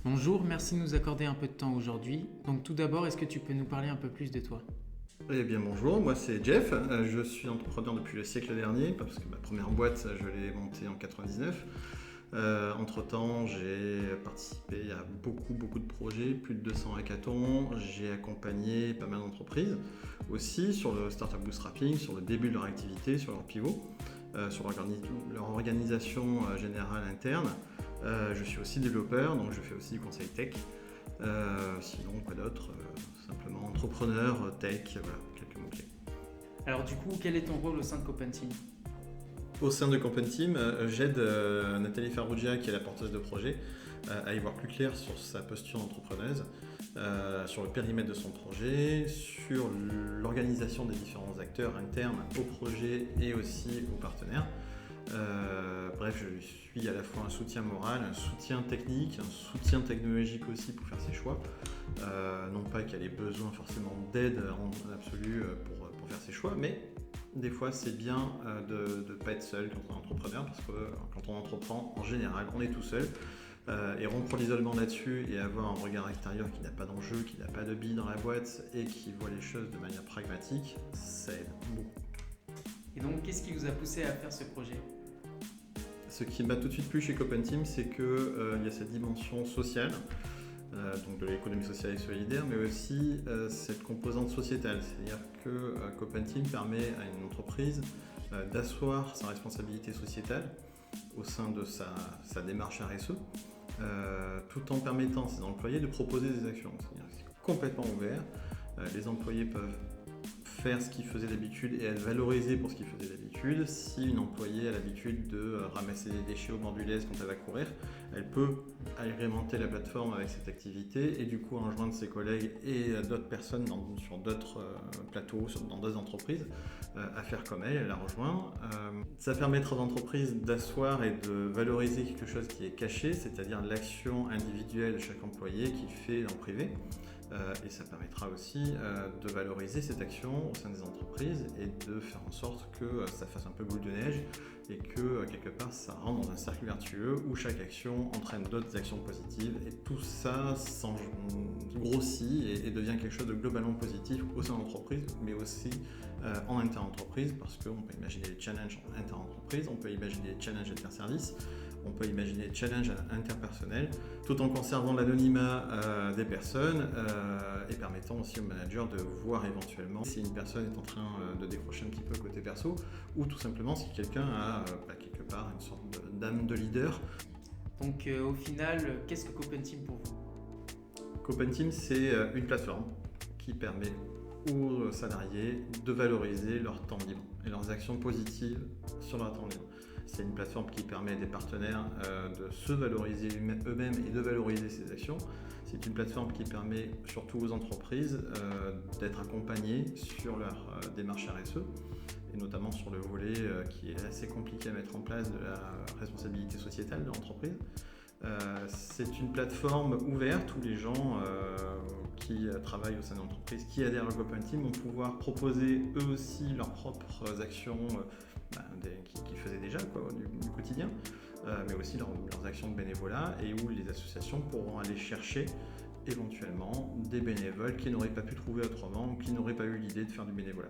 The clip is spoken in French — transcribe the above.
Bonjour, merci de nous accorder un peu de temps aujourd'hui. Donc tout d'abord, est-ce que tu peux nous parler un peu plus de toi? Eh bien bonjour, moi c'est Jeff, je suis entrepreneur depuis le siècle dernier, parce que ma première boîte je l'ai montée en 99. Entre-temps j'ai participé à beaucoup de projets, plus de 200 hackathons, j'ai accompagné pas mal d'entreprises aussi sur le startup bootstrapping, sur le début de leur activité, sur leur pivot, sur leur organisation générale interne. Je suis aussi développeur, donc je fais aussi du conseil tech. Sinon, quoi d'autre simplement entrepreneur, tech, voilà, quelques mots-clés. Alors du coup, quel est ton rôle au sein de Copenteam? Au sein de Copenteam, j'aide Nathalie Farrugia, qui est la porteuse de projet, à y voir plus clair sur sa posture d'entrepreneuse, sur le périmètre de son projet, sur l'organisation des différents acteurs internes au projet et aussi aux partenaires. Bref, je suis à la fois un soutien moral, un soutien technique, un soutien technologique aussi pour faire ses choix. Non pas qu'elle ait besoin forcément d'aide en absolu pour faire ses choix, mais des fois c'est bien de ne pas être seul quand on est entrepreneur, parce que quand on entreprend, en général, on est tout seul. Et rompre l'isolement là-dessus et avoir un regard extérieur qui n'a pas d'enjeu, qui n'a pas de billes dans la boîte et qui voit les choses de manière pragmatique, ça aide beaucoup. Et donc, qu'est-ce qui vous a poussé à faire ce projet? Ce qui m'a tout de suite plu chez Copenteam, c'est qu'il y a cette dimension sociale, donc de l'économie sociale et solidaire, mais aussi cette composante sociétale. C'est-à-dire que Copenteam permet à une entreprise d'asseoir sa responsabilité sociétale au sein de sa démarche RSE, tout en permettant à ses employés de proposer des actions. C'est-à-dire que c'est complètement ouvert. Les employés peuvent faire ce qu'ils faisaient d'habitude et être valorisés pour ce qu'ils faisaient d'habitude. Si une employée a l'habitude de ramasser des déchets au bord du lait quand elle va courir, elle peut agrémenter la plateforme avec cette activité et du coup rejoindre ses collègues et d'autres personnes sur d'autres plateaux, dans d'autres entreprises, à faire comme elle la rejoint. Ça permettra aux entreprises d'asseoir et de valoriser quelque chose qui est caché, c'est-à-dire l'action individuelle de chaque employé qu'il fait en privé. Et ça permettra aussi de valoriser cette action au sein des entreprises et de faire en sorte que ça fasse un peu boule de neige et que quelque part ça rentre dans un cercle vertueux où chaque action entraîne d'autres actions positives et tout ça grossit et devient quelque chose de globalement positif au sein de l'entreprise, mais aussi en inter-entreprise, parce qu'on peut imaginer des challenges en inter-entreprise, on peut imaginer des challenges inter-services, on peut imaginer des challenges interpersonnels, tout en conservant l'anonymat des personnes et permettant aussi au manager de voir éventuellement si une personne est en train de décrocher un petit peu côté perso, ou tout simplement si quelqu'un a quelque part une sorte d'âme de leader. Donc au final, qu'est-ce que Copenteam pour vous? Copenteam, c'est une plateforme qui permet aux salariés de valoriser leur temps libre et leurs actions positives sur leur temps libre. C'est une plateforme qui permet à des partenaires de se valoriser eux-mêmes et de valoriser ces actions. C'est une plateforme qui permet surtout aux entreprises d'être accompagnées sur leur démarche RSE, et notamment sur le volet qui est assez compliqué à mettre en place de la responsabilité sociétale de l'entreprise. C'est une plateforme ouverte où les gens qui travaillent au sein de l'entreprise, qui adhèrent à Copenteam, vont pouvoir proposer eux aussi leurs propres actions qu'ils faisaient déjà du quotidien, mais aussi leurs actions de bénévolat, et où les associations pourront aller chercher éventuellement des bénévoles qui n'auraient pas pu trouver autrement ou qui n'auraient pas eu l'idée de faire du bénévolat.